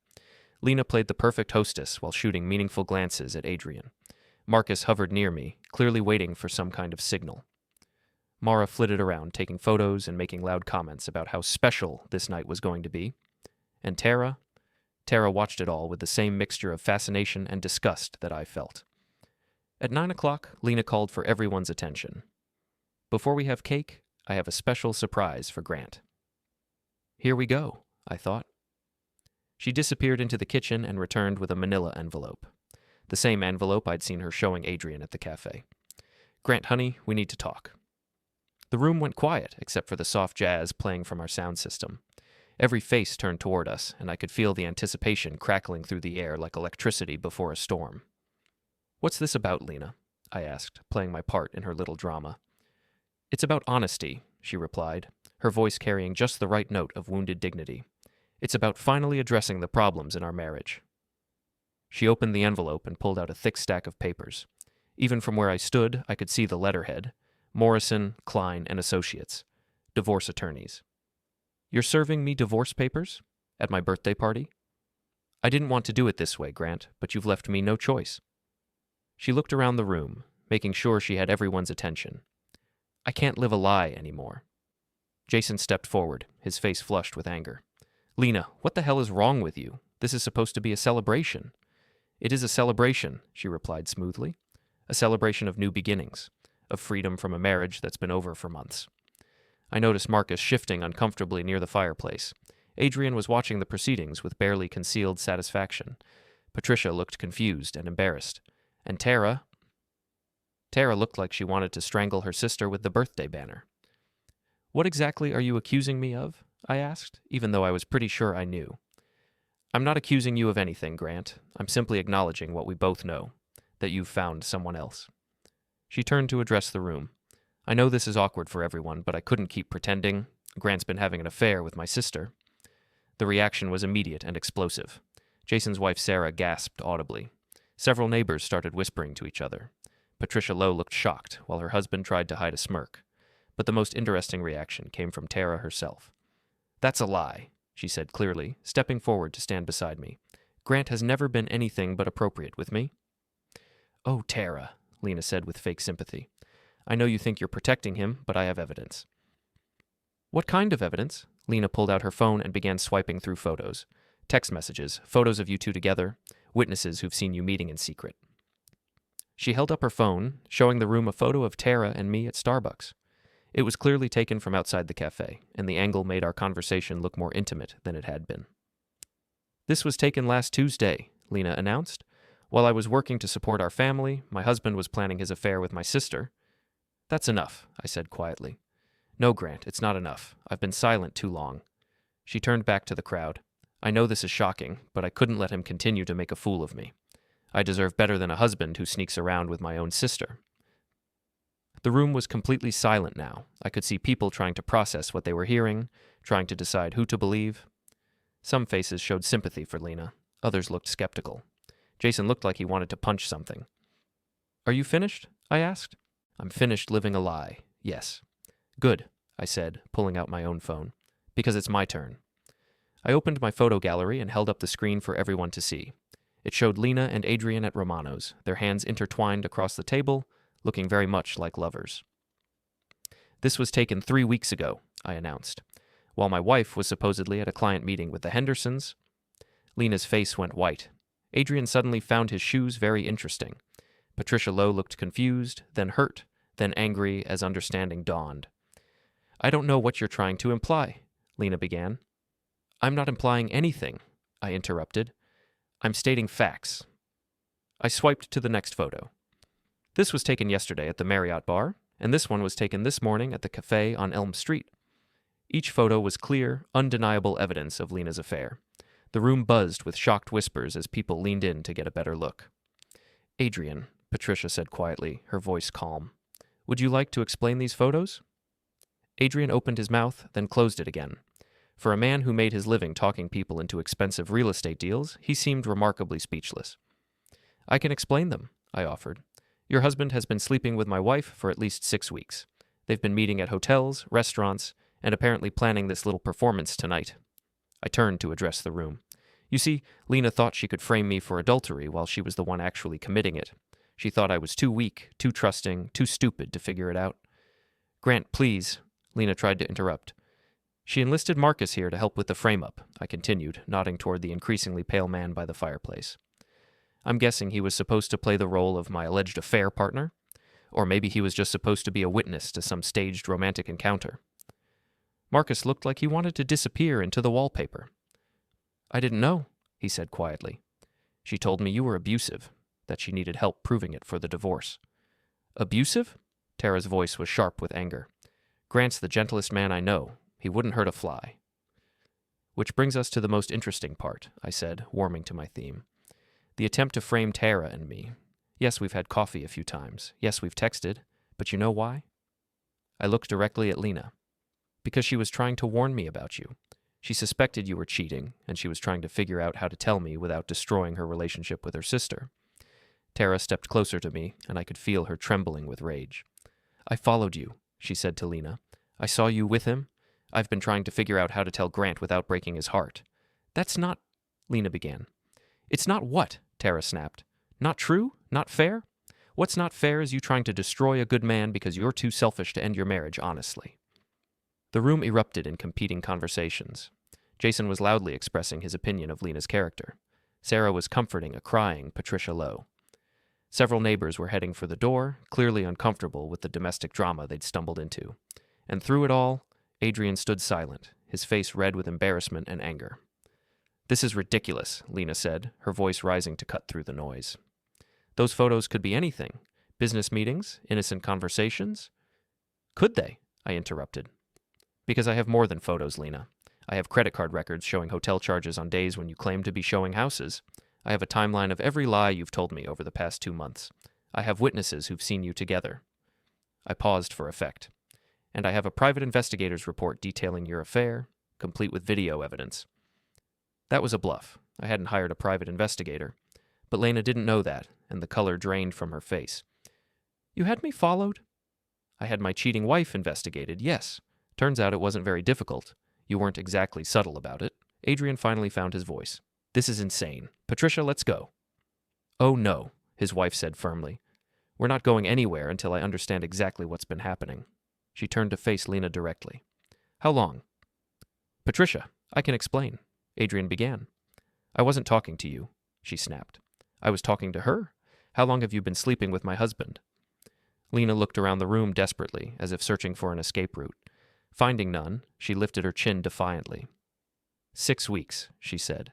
Lena played the perfect hostess while shooting meaningful glances at Adrian. Marcus hovered near me, clearly waiting for some kind of signal. Mara flitted around, taking photos and making loud comments about how special this night was going to be. And Tara watched it all with the same mixture of fascination and disgust that I felt. At 9 o'clock, Lena called for everyone's attention. "Before we have cake, I have a special surprise for Grant." "Here we go," I thought. She disappeared into the kitchen and returned with a manila envelope. The same envelope I'd seen her showing Adrian at the cafe. "Grant, honey, we need to talk." The room went quiet, except for the soft jazz playing from our sound system. Every face turned toward us, and I could feel the anticipation crackling through the air like electricity before a storm. "What's this about, Lena?" I asked, playing my part in her little drama. "It's about honesty," she replied, her voice carrying just the right note of wounded dignity. "It's about finally addressing the problems in our marriage." She opened the envelope and pulled out a thick stack of papers. Even from where I stood, I could see the letterhead: Morrison, Klein, and Associates. divorce attorneys. You're serving me divorce papers? At my birthday party? I didn't want to do it this way, Grant, but you've left me no choice. She looked around the room, making sure she had everyone's attention. I can't live a lie anymore. Jason stepped forward, his face flushed with anger. Lena, what the hell is wrong with you? This is supposed to be a celebration. It is a celebration, she replied smoothly. A celebration of new beginnings, of freedom from a marriage that's been over for months. I noticed Marcus shifting uncomfortably near the fireplace. Adrian was watching the proceedings with barely concealed satisfaction. Patricia looked confused and embarrassed. And Tara looked like she wanted to strangle her sister with the birthday banner. What exactly are you accusing me of? I asked, even though I was pretty sure I knew. I'm not accusing you of anything, Grant. I'm simply acknowledging what we both know, that you've found someone else. She turned to address the room. I know this is awkward for everyone, but I couldn't keep pretending. Grant's been having an affair with my sister. The reaction was immediate and explosive. Jason's wife Sarah gasped audibly. Several neighbors started whispering to each other. Patricia Lowe looked shocked, while her husband tried to hide a smirk. But the most interesting reaction came from Tara herself. That's a lie, she said clearly, stepping forward to stand beside me. Grant has never been anything but appropriate with me. Oh, Tara, Lena said with fake sympathy. I know you think you're protecting him, but I have evidence. What kind of evidence? Lena pulled out her phone and began swiping through photos. Text messages, photos of you two together, witnesses who've seen you meeting in secret. She held up her phone, showing the room a photo of Tara and me at Starbucks. It was clearly taken from outside the cafe, and the angle made our conversation look more intimate than it had been. This was taken last Tuesday, Lena announced. While I was working to support our family, my husband was planning his affair with my sister. That's enough, I said quietly. No, Grant, it's not enough. I've been silent too long. She turned back to the crowd. I know this is shocking, but I couldn't let him continue to make a fool of me. I deserve better than a husband who sneaks around with my own sister. The room was completely silent now. I could see people trying to process what they were hearing, trying to decide who to believe. Some faces showed sympathy for Lena. Others looked skeptical. Jason looked like he wanted to punch something. Are you finished? I asked. I'm finished living a lie, yes. Good, I said, pulling out my own phone, because it's my turn. I opened my photo gallery and held up the screen for everyone to see. It showed Lena and Adrian at Romano's, their hands intertwined across the table, looking very much like lovers. This was taken 3 weeks ago, I announced, while my wife was supposedly at a client meeting with the Hendersons. Lena's face went white. Adrian suddenly found his shoes very interesting. Patricia Lowe looked confused, then hurt, then angry as understanding dawned. I don't know what you're trying to imply, Lena began. I'm not implying anything, I interrupted. I'm stating facts. I swiped to the next photo. This was taken yesterday at the Marriott bar, and this one was taken this morning at the cafe on Elm Street. Each photo was clear, undeniable evidence of Lena's affair. The room buzzed with shocked whispers as people leaned in to get a better look. Adrian, Patricia said quietly, her voice calm. Would you like to explain these photos? Adrian opened his mouth, then closed it again. For a man who made his living talking people into expensive real estate deals, he seemed remarkably speechless. I can explain them, I offered. Your husband has been sleeping with my wife for at least 6 weeks. They've been meeting at hotels, restaurants, and apparently planning this little performance tonight. I turned to address the room. You see, Lena thought she could frame me for adultery while she was the one actually committing it. She thought I was too weak, too trusting, too stupid to figure it out. Grant, please, Lena tried to interrupt. She enlisted Marcus here to help with the frame-up, I continued, nodding toward the increasingly pale man by the fireplace. I'm guessing he was supposed to play the role of my alleged affair partner, or maybe he was just supposed to be a witness to some staged romantic encounter. Marcus looked like he wanted to disappear into the wallpaper. I didn't know, he said quietly. She told me you were abusive, that she needed help proving it for the divorce. Abusive? Tara's voice was sharp with anger. Grant's the gentlest man I know. He wouldn't hurt a fly. Which brings us to the most interesting part, I said, warming to my theme. The attempt to frame Tara and me. Yes, we've had coffee a few times. Yes, we've texted. But you know why? I looked directly at Lena. Because she was trying to warn me about you. She suspected you were cheating, and she was trying to figure out how to tell me without destroying her relationship with her sister. Tara stepped closer to me, and I could feel her trembling with rage. I followed you, she said to Lena. I saw you with him. I've been trying to figure out how to tell Grant without breaking his heart. That's not, Lena began. It's not what? Tara snapped. Not true? Not fair? What's not fair is you trying to destroy a good man because you're too selfish to end your marriage honestly. The room erupted in competing conversations. Jason was loudly expressing his opinion of Lena's character. Sarah was comforting a crying Patricia Lowe. Several neighbors were heading for the door, clearly uncomfortable with the domestic drama they'd stumbled into. And through it all, Adrian stood silent, his face red with embarrassment and anger. This is ridiculous, Lena said, her voice rising to cut through the noise. Those photos could be anything. Business meetings, innocent conversations. Could they? I interrupted. Because I have more than photos, Lena. I have credit card records showing hotel charges on days when you claim to be showing houses. I have a timeline of every lie you've told me over the past 2 months. I have witnesses who've seen you together. I paused for effect. And I have a private investigator's report detailing your affair, complete with video evidence. That was a bluff. I hadn't hired a private investigator. But Lena didn't know that, and the color drained from her face. You had me followed? I had my cheating wife investigated, yes. Turns out it wasn't very difficult. You weren't exactly subtle about it. Adrian finally found his voice. This is insane. Patricia, let's go. Oh no, his wife said firmly. We're not going anywhere until I understand exactly what's been happening. She turned to face Lena directly. How long? Patricia, I can explain. Adrian began. I wasn't talking to you, she snapped. I was talking to her. How long have you been sleeping with my husband? Lena looked around the room desperately, as if searching for an escape route. Finding none, she lifted her chin defiantly. 6 weeks, she said.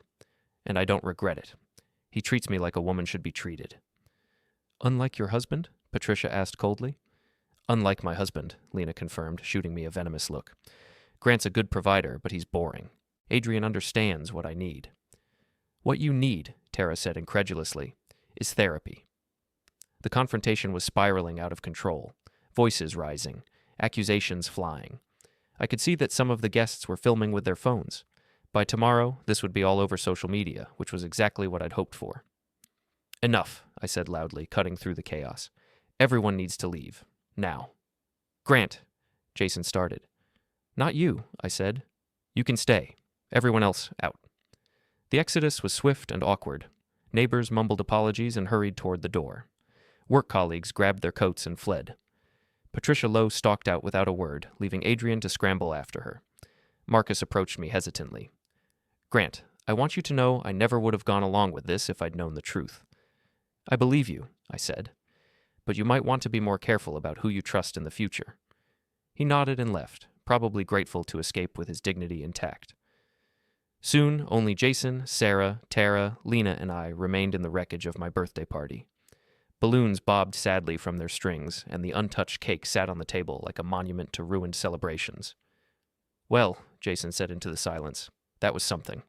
And I don't regret it. He treats me like a woman should be treated. Unlike your husband? Patricia asked coldly. Unlike my husband, Lena confirmed, shooting me a venomous look. Grant's a good provider, but he's boring. Adrian understands what I need. What you need, Tara said incredulously, is therapy. The confrontation was spiraling out of control, voices rising, accusations flying. I could see that some of the guests were filming with their phones. By tomorrow, this would be all over social media, which was exactly what I'd hoped for. Enough, I said loudly, cutting through the chaos. Everyone needs to leave. Now. Grant, Jason started. Not you, I said. You can stay. Everyone else, out. The exodus was swift and awkward. Neighbors mumbled apologies and hurried toward the door. Work colleagues grabbed their coats and fled. Patricia Lowe stalked out without a word, leaving Adrian to scramble after her. Marcus approached me hesitantly. Grant, I want you to know I never would have gone along with this if I'd known the truth. I believe you, I said, but you might want to be more careful about who you trust in the future. He nodded and left, probably grateful to escape with his dignity intact. Soon, only Jason, Sarah, Tara, Lena, and I remained in the wreckage of my birthday party. Balloons bobbed sadly from their strings, and the untouched cake sat on the table like a monument to ruined celebrations. Well, Jason said into the silence, that was something.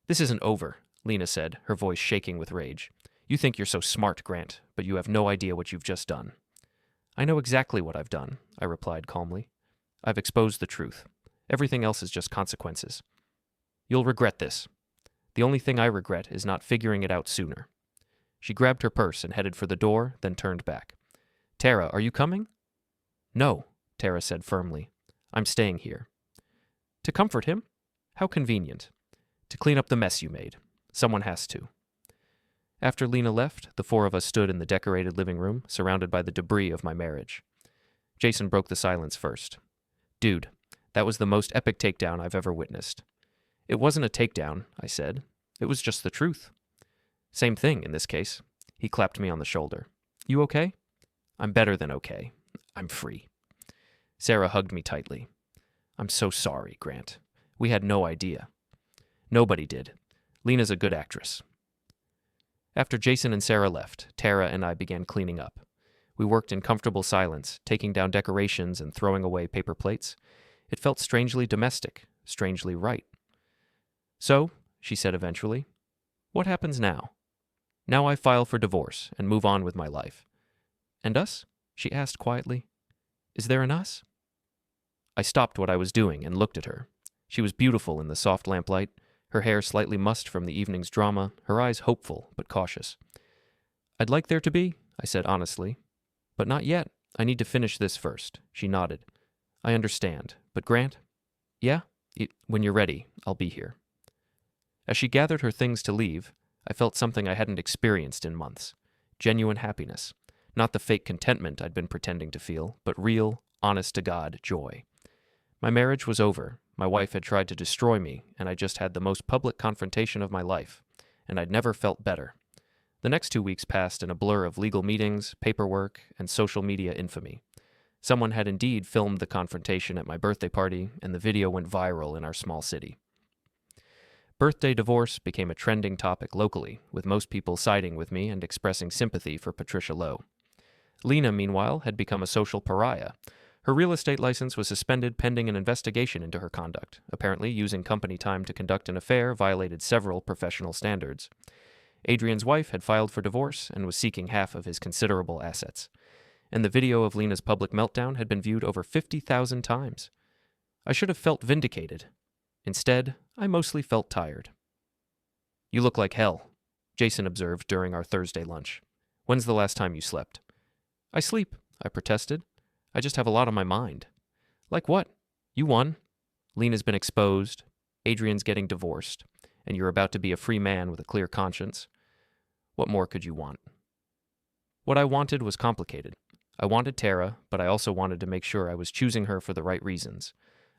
This isn't over, Lena said, her voice shaking with rage. You think you're so smart, Grant, but you have no idea what you've just done. I know exactly what I've done, I replied calmly. I've exposed the truth. Everything else is just consequences. You'll regret this. The only thing I regret is not figuring it out sooner. She grabbed her purse and headed for the door, then turned back. Tara, are you coming? No, Tara said firmly. I'm staying here. To comfort him? How convenient. To clean up the mess you made. Someone has to. After Lena left, the four of us stood in the decorated living room, surrounded by the debris of my marriage. Jason broke the silence first. Dude, that was the most epic takedown I've ever witnessed. It wasn't a takedown, I said. It was just the truth. Same thing in this case. He clapped me on the shoulder. You okay? I'm better than okay. I'm free. Sarah hugged me tightly. I'm so sorry, Grant. We had no idea. Nobody did. Lena's a good actress. After Jason and Sarah left, Tara and I began cleaning up. We worked in comfortable silence, taking down decorations and throwing away paper plates. It felt strangely domestic, strangely right. So, she said eventually, what happens now? Now I file for divorce and move on with my life. And us? She asked quietly. Is there an us? I stopped what I was doing and looked at her. She was beautiful in the soft lamplight, her hair slightly mussed from the evening's drama, her eyes hopeful but cautious. I'd like there to be, I said honestly. But not yet. I need to finish this first. She nodded. I understand, but Grant? Yeah? When you're ready, I'll be here. As she gathered her things to leave, I felt something I hadn't experienced in months. Genuine happiness. Not the fake contentment I'd been pretending to feel, but real, honest-to-God joy. My marriage was over. My wife had tried to destroy me, and I just had the most public confrontation of my life, and I'd never felt better. The next 2 weeks passed in a blur of legal meetings, paperwork, and social media infamy. Someone had indeed filmed the confrontation at my birthday party, and the video went viral in our small city. Birthday divorce became a trending topic locally, with most people siding with me and expressing sympathy for Patricia Lowe. Lena, meanwhile, had become a social pariah. Her real estate license was suspended pending an investigation into her conduct. Apparently, using company time to conduct an affair violated several professional standards. Adrian's wife had filed for divorce and was seeking half of his considerable assets. And the video of Lena's public meltdown had been viewed over 50,000 times. I should have felt vindicated. Instead, I mostly felt tired. You look like hell, Jason observed during our Thursday lunch. When's the last time you slept? I sleep, I protested. I just have a lot on my mind. Like what? You won. Lena's been exposed. Adrian's getting divorced. And you're about to be a free man with a clear conscience. What more could you want? What I wanted was complicated. I wanted Tara, but I also wanted to make sure I was choosing her for the right reasons.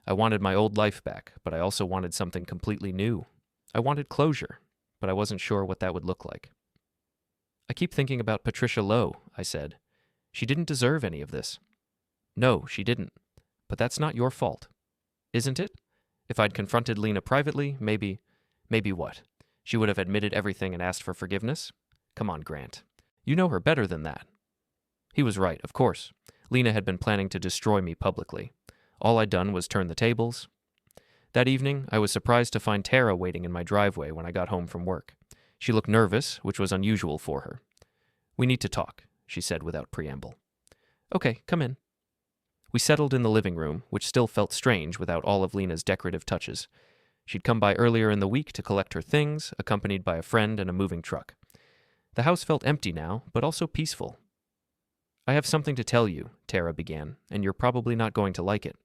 I wanted my old life back, but I also wanted something completely new. I wanted closure, but I wasn't sure what that would look like. I keep thinking about Patricia Lowe, I said. She didn't deserve any of this. No, she didn't. But that's not your fault. Isn't it? If I'd confronted Lena privately, maybe what? She would have admitted everything and asked for forgiveness? Come on, Grant. You know her better than that. He was right, of course. Lena had been planning to destroy me publicly. All I'd done was turn the tables. That evening, I was surprised to find Tara waiting in my driveway when I got home from work. She looked nervous, which was unusual for her. We need to talk, she said without preamble. Okay, come in. We settled in the living room, which still felt strange without all of Lena's decorative touches. She'd come by earlier in the week to collect her things, accompanied by a friend and a moving truck. The house felt empty now, but also peaceful. I have something to tell you, Tara began, and you're probably not going to like it.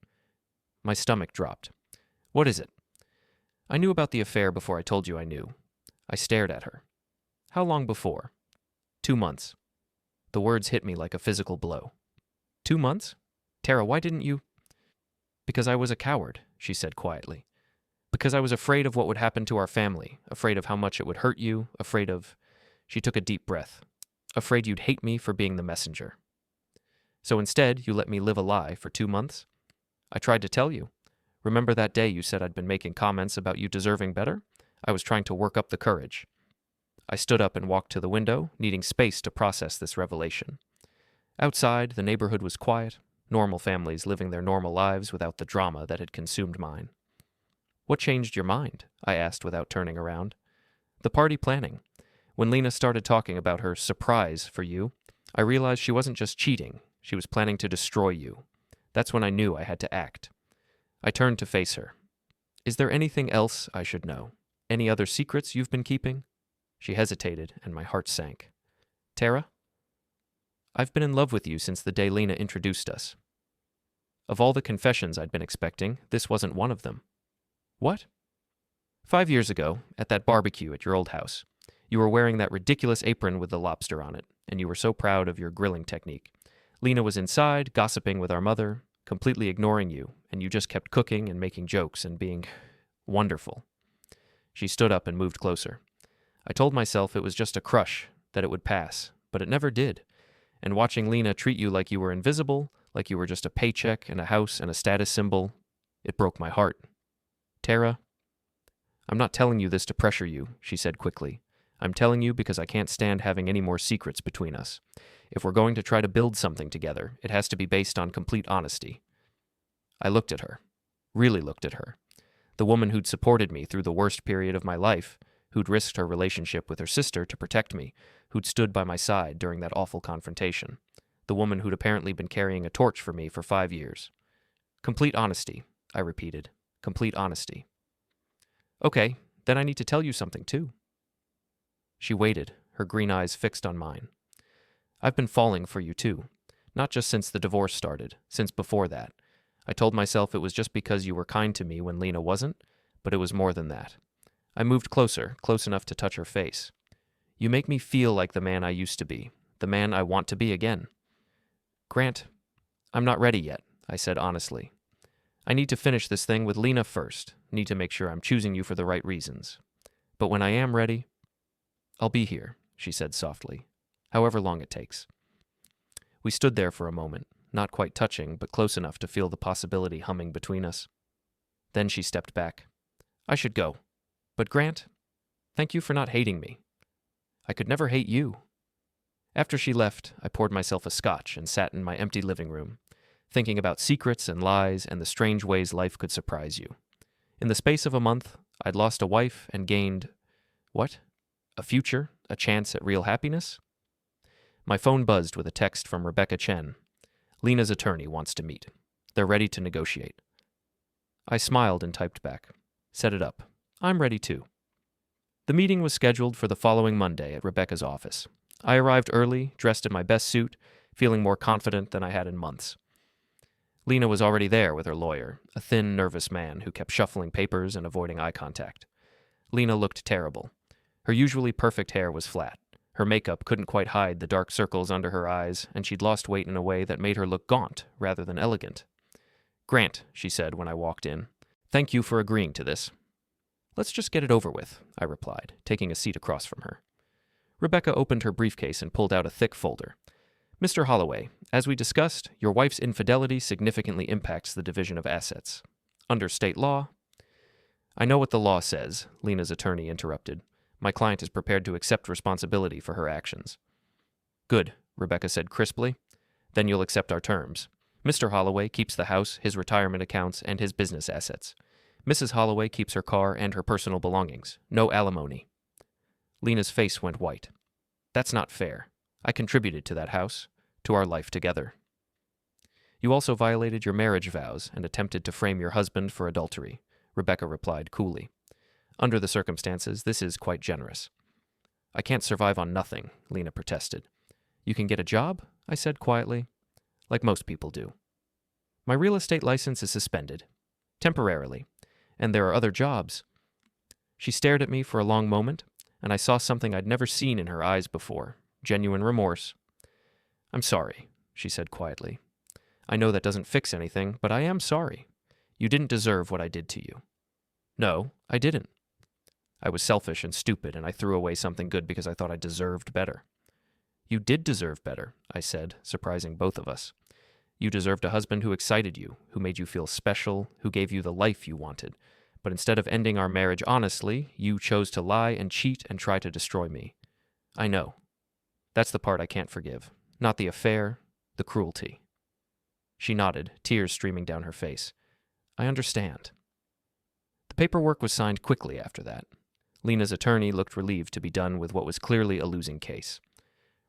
My stomach dropped. What is it? I knew about the affair before I told you I knew. I stared at her. How long before? 2 months. The words hit me like a physical blow. 2 months? Tara, why didn't you? Because I was a coward, she said quietly. Because I was afraid of what would happen to our family, afraid of how much it would hurt you, afraid of... She took a deep breath. Afraid you'd hate me for being the messenger. So instead, you let me live a lie for 2 months? I tried to tell you. Remember that day you said I'd been making comments about you deserving better? I was trying to work up the courage. I stood up and walked to the window, needing space to process this revelation. Outside, the neighborhood was quiet, normal families living their normal lives without the drama that had consumed mine. What changed your mind? I asked without turning around. The party planning. When Lena started talking about her surprise for you, I realized she wasn't just cheating, she was planning to destroy you. That's when I knew I had to act. I turned to face her. Is there anything else I should know? Any other secrets you've been keeping? She hesitated, and my heart sank. Tara? I've been in love with you since the day Lena introduced us. Of all the confessions I'd been expecting, this wasn't one of them. What? 5 years ago, at that barbecue at your old house, you were wearing that ridiculous apron with the lobster on it, and you were so proud of your grilling technique. Lena was inside, gossiping with our mother, completely ignoring you, and you just kept cooking and making jokes and being wonderful. She stood up and moved closer. I told myself it was just a crush, that it would pass, but it never did. And watching Lena treat you like you were invisible, like you were just a paycheck and a house and a status symbol, it broke my heart. Tara, I'm not telling you this to pressure you, she said quickly. I'm telling you because I can't stand having any more secrets between us. If we're going to try to build something together, it has to be based on complete honesty. I looked at her, really looked at her. The woman who'd supported me through the worst period of my life, who'd risked her relationship with her sister to protect me, who'd stood by my side during that awful confrontation. The woman who'd apparently been carrying a torch for me for 5 years. Complete honesty, I repeated. Complete honesty. Okay, then I need to tell you something too. She waited, her green eyes fixed on mine. I've been falling for you too. Not just since the divorce started, since before that. I told myself it was just because you were kind to me when Lena wasn't, but it was more than that. I moved closer, close enough to touch her face. You make me feel like the man I used to be, the man I want to be again. Grant, I'm not ready yet, I said honestly. I need to finish this thing with Lena first, need to make sure I'm choosing you for the right reasons. But when I am ready, I'll be here, she said softly, however long it takes. We stood there for a moment, not quite touching, but close enough to feel the possibility humming between us. Then she stepped back. I should go. But Grant, thank you for not hating me. I could never hate you. After she left, I poured myself a scotch and sat in my empty living room, thinking about secrets and lies and the strange ways life could surprise you. In the space of a month, I'd lost a wife and gained, what? A future, a chance at real happiness? My phone buzzed with a text from Rebecca Chen. Lena's attorney wants to meet. They're ready to negotiate. I smiled and typed back. Set it up. I'm ready too. The meeting was scheduled for the following Monday at Rebecca's office. I arrived early, dressed in my best suit, feeling more confident than I had in months. Lena was already there with her lawyer, a thin, nervous man who kept shuffling papers and avoiding eye contact. Lena looked terrible. Her usually perfect hair was flat. Her makeup couldn't quite hide the dark circles under her eyes, and she'd lost weight in a way that made her look gaunt rather than elegant. Grant, she said when I walked in, thank you for agreeing to this. Let's just get it over with, I replied, taking a seat across from her. Rebecca opened her briefcase and pulled out a thick folder. Mr. Holloway, as we discussed, your wife's infidelity significantly impacts the division of assets. Under state law... I know what the law says, Lena's attorney interrupted. My client is prepared to accept responsibility for her actions. Good, Rebecca said crisply. Then you'll accept our terms. Mr. Holloway keeps the house, his retirement accounts, and his business assets. Mrs. Holloway keeps her car and her personal belongings. No alimony. Lena's face went white. That's not fair. I contributed to that house, to our life together. You also violated your marriage vows and attempted to frame your husband for adultery, Rebecca replied coolly. Under the circumstances, this is quite generous. I can't survive on nothing, Lena protested. You can get a job? I said quietly. Like most people do. My real estate license is suspended. Temporarily. And there are other jobs. She stared at me for a long moment, and I saw something I'd never seen in her eyes before. Genuine remorse. I'm sorry, she said quietly. I know that doesn't fix anything, but I am sorry. You didn't deserve what I did to you. No, I didn't. I was selfish and stupid, and I threw away something good because I thought I deserved better. You did deserve better, I said, surprising both of us. You deserved a husband who excited you, who made you feel special, who gave you the life you wanted. But instead of ending our marriage honestly, you chose to lie and cheat and try to destroy me. I know. That's the part I can't forgive. Not the affair, the cruelty. She nodded, tears streaming down her face. I understand. The paperwork was signed quickly after that. Lena's attorney looked relieved to be done with what was clearly a losing case.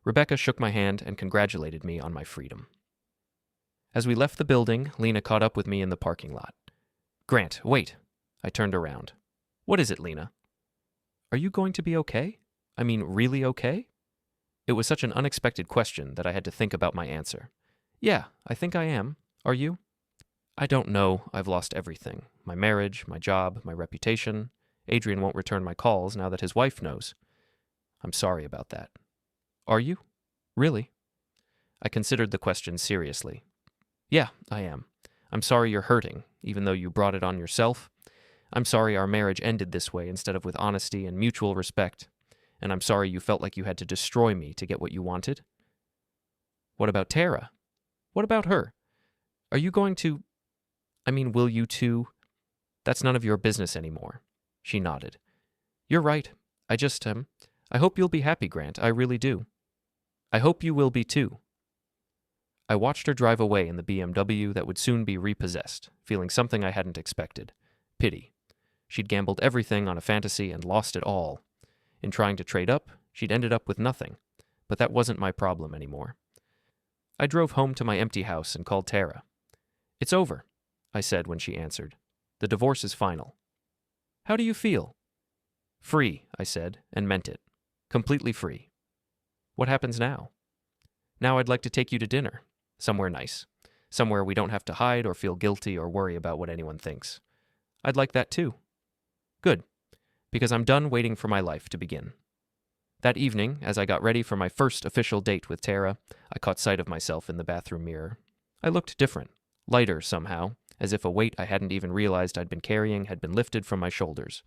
Rebecca shook my hand and congratulated me on my freedom. As we left the building, Lena caught up with me in the parking lot. Grant, wait. I turned around. What is it, Lena? Are you going to be okay? I mean, really okay? It was such an unexpected question that I had to think about my answer. Yeah, I think I am. Are you? I don't know. I've lost everything. My marriage, my job, my reputation. Adrian won't return my calls now that his wife knows. I'm sorry about that. Are you? Really? I considered the question seriously. Yeah, I am. I'm sorry you're hurting, even though you brought it on yourself. I'm sorry our marriage ended this way instead of with honesty and mutual respect. And I'm sorry you felt like you had to destroy me to get what you wanted. What about Tara? What about her? Are you going to... will you too? That's none of your business anymore. She nodded. You're right. I hope you'll be happy, Grant. I really do. I hope you will be too. I watched her drive away in the BMW that would soon be repossessed, feeling something I hadn't expected. Pity. She'd gambled everything on a fantasy and lost it all. In trying to trade up, she'd ended up with nothing, but that wasn't my problem anymore. I drove home to my empty house and called Tara. It's over, I said when she answered. The divorce is final. How do you feel? Free, I said, and meant it. Completely free. What happens now? Now I'd like to take you to dinner. Somewhere nice. Somewhere we don't have to hide or feel guilty or worry about what anyone thinks. I'd like that too. Good, because I'm done waiting for my life to begin. That evening, as I got ready for my first official date with Tara, I caught sight of myself in the bathroom mirror. I looked different, lighter somehow, as if a weight I hadn't even realized I'd been carrying had been lifted from my shoulders.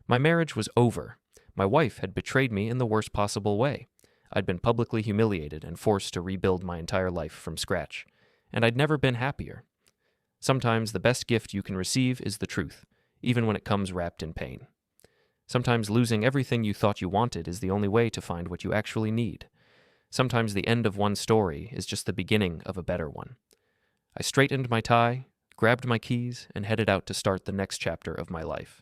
My marriage was over. My wife had betrayed me in the worst possible way. I'd been publicly humiliated and forced to rebuild my entire life from scratch. And I'd never been happier. Sometimes the best gift you can receive is the truth, even when it comes wrapped in pain. Sometimes losing everything you thought you wanted is the only way to find what you actually need. Sometimes the end of one story is just the beginning of a better one. I straightened my tie, grabbed my keys, and headed out to start the next chapter of my life.